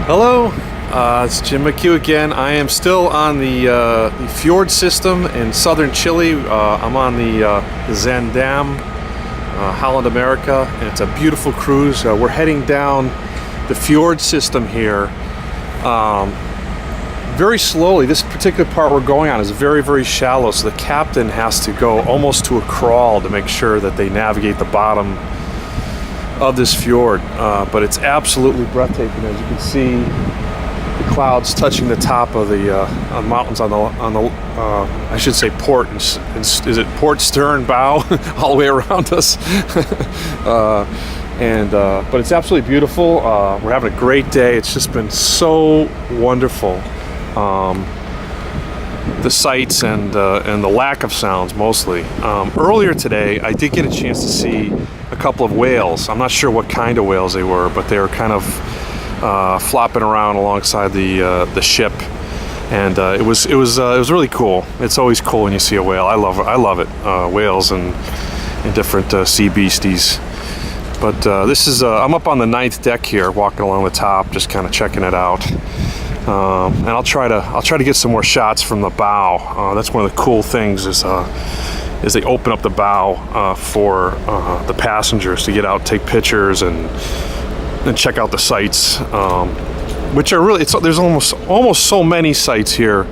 Hello, it's Jim McCue again. I am still on the fjord system in southern Chile. I'm on the Zandam, Holland, America, and it's a beautiful cruise. We're heading down the fjord system here very slowly. This particular part we're going on is very, very shallow, so the captain has to go almost to a crawl to make sure that they navigate the bottom of this fjord, but it's absolutely breathtaking. As you can see, the clouds touching the top of the mountains on the I should say port. Is it port, stern, bow, all the way around us? But it's absolutely beautiful. We're having a great day. It's just been so wonderful. The sights and the lack of sounds mostly. Earlier today, I did get a chance to see a couple of whales. I'm not sure what kind of whales they were, but they were kind of flopping around alongside the ship, and it was really cool. It's always cool when you see a whale. I love it. Whales and different sea beasties. But this is I'm up on the 9th deck here, walking along the top, just kind of checking it out. And I'll try to get some more shots from the bow. That's one of the cool things is they open up the bow for the passengers to get out, take pictures, and check out the sights, which are really there's almost so many sights here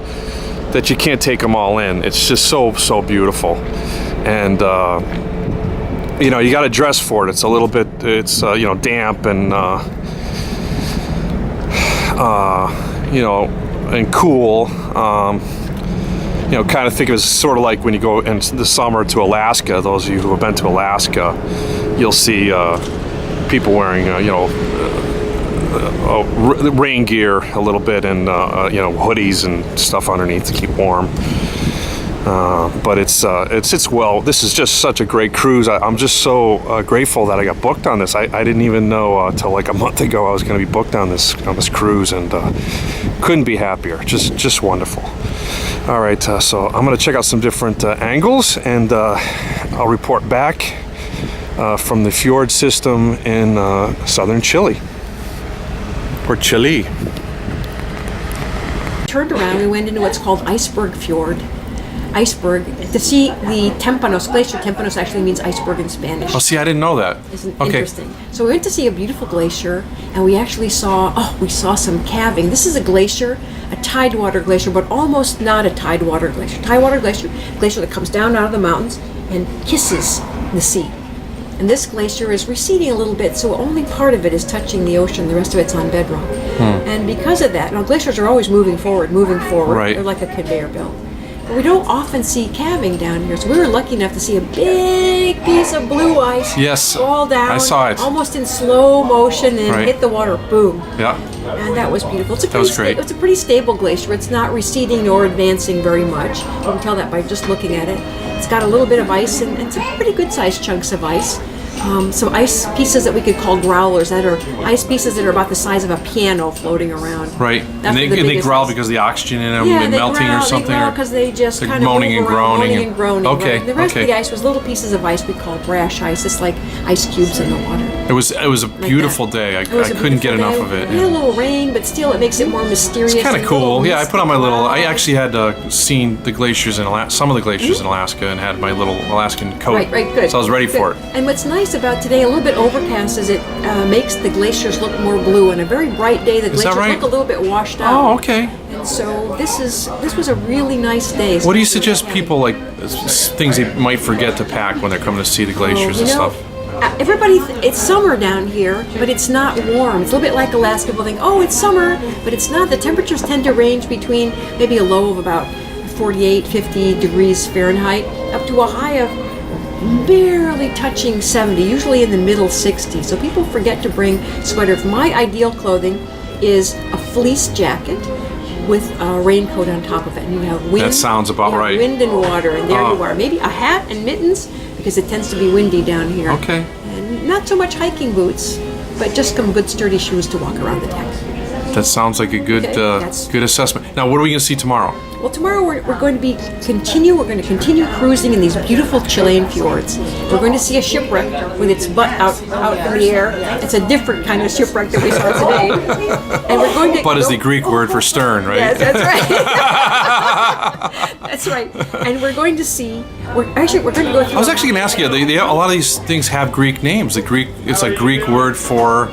that you can't take them all in. It's just so beautiful, and you got to dress for it. It's a little bit damp and and cool. Kind of think of it as sort of like when you go in the summer to Alaska. Those of you who have been to Alaska, you'll see people wearing, rain gear a little bit, and hoodies and stuff underneath to keep warm. But this is just such a great cruise. I'm just so grateful that I got booked on this. I didn't even know till like a month ago I was going to be booked on this cruise, and couldn't be happier. Just wonderful. All right, so I'm going to check out some different angles, and I'll report back from the fjord system in southern Chile, or Chile. Turned around, we went into what's called Iceberg Fjord. Iceberg, to see the Tempanos glacier. Tempanos actually means iceberg in Spanish. Oh, see, I didn't know that. Isn't interesting? So we went to see a beautiful glacier, and we actually saw some calving. This is a glacier, a tidewater glacier, but almost not a tidewater glacier. Tidewater glacier that comes down out of the mountains and kisses the sea. And this glacier is receding a little bit, so only part of it is touching the ocean. The rest of it's on bedrock. And because of that, glaciers are always moving forward. Right. They're like a conveyor belt. But we don't often see calving down here, so we were lucky enough to see a big piece of blue ice fall down. I saw it. Almost in slow motion and hit the water, boom. Yeah. And that was beautiful. It's Great. a pretty stable glacier. It's not receding nor advancing very much. You can tell that by just looking at it. It's got a little bit of ice and some pretty good sized chunks of ice. Some ice pieces that we could call growlers, that are ice pieces that are about the size of a piano floating around. Right. And they growl because of the oxygen in them and melting or something? They growl because they just kind of moaning and groaning. Okay. Right? The rest of the ice was little pieces of ice we call brash ice. It's like ice cubes in the water. It was a beautiful day. I couldn't get enough of it. We had a little rain, but still it makes it more mysterious. It's kind of cool. Yeah, I put on my little. I actually had seen the glaciers in some of the glaciers in Alaska, and had my little Alaskan coat. Right, good. So I was ready for it. And what's nice about today, a little bit overcast, is it makes the glaciers look more blue. On a very bright day, the glaciers look a little bit washed out. Oh, okay. And so this was a really nice day. What do you suggest people, like, things they might forget to pack when they're coming to see the glaciers and stuff? It's summer down here, but it's not warm. It's a little bit like Alaska. People think, it's summer, but it's not. The temperatures tend to range between maybe a low of about 48, 50 degrees Fahrenheit, up to a high of barely touching 70, usually in the middle 60s. So people forget to bring sweaters. My ideal clothing is a fleece jacket with a raincoat on top of it. And you have wind. That sounds about right. Wind and water, and there you are. Maybe a hat and mittens, because it tends to be windy down here. Okay. And not so much hiking boots, but just some good sturdy shoes to walk around the deck. That sounds like a good good assessment. Now, what are we going to see tomorrow? Well, tomorrow we're going to continue cruising in these beautiful Chilean fjords. We're going to see a shipwreck with its butt out in the air. It's a different kind of shipwreck that we saw today. And we're going to butt is the Greek word for stern, right? Yes, that's right. That's right. And we're going to see. We're going to go through. I was actually going to ask you. A lot of these things have Greek names. It's a Greek word for.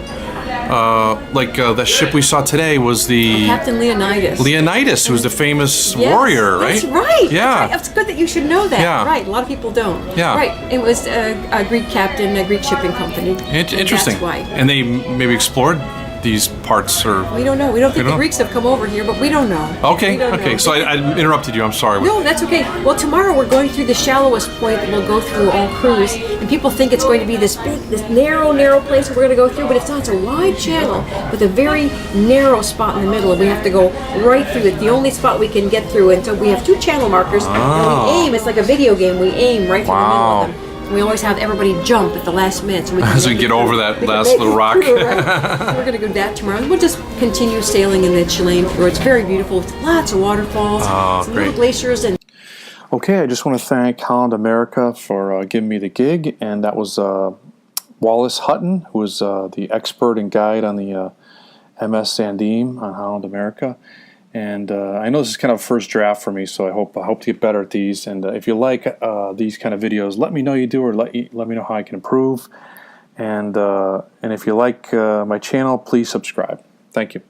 The ship we saw today was the Captain Leonidas. Leonidas, who was the famous warrior, right? That's right. Yeah. That's good that you should know that. Yeah. Right. A lot of people don't. Yeah. Right. It was a Greek captain, a Greek shipping company. Interesting. That's why. And they maybe explored these parts, or we don't know. We don't think the Greeks have come over here, but we don't know. Okay. Okay. So I interrupted you. I'm sorry. No, that's okay. Well, tomorrow we're going through the shallowest point that we'll go through all cruise, and people think it's going to be this big, this narrow place we're going to go through, but it's not. It's a wide channel with a very narrow spot in the middle, and we have to go right through it. The only spot we can get through, and so we have 2 channel markers, and we aim. It's like a video game. We aim right through the middle of them. We always have everybody jump at the last minute so we can get over that last little rock. Through, right? So we're going to go that tomorrow. We'll just continue sailing in the Chilean Fjords. It's very beautiful. With lots of waterfalls, some little glaciers, and. Okay, I just want to thank Holland America for giving me the gig, and that was Wallace Hutton, who was the expert and guide on the MS Sandeem on Holland America. And I know this is kind of a first draft for me, so I hope to get better at these. And if you like these kind of videos, let me know you do, or let me know how I can improve. And if you like my channel, please subscribe. Thank you.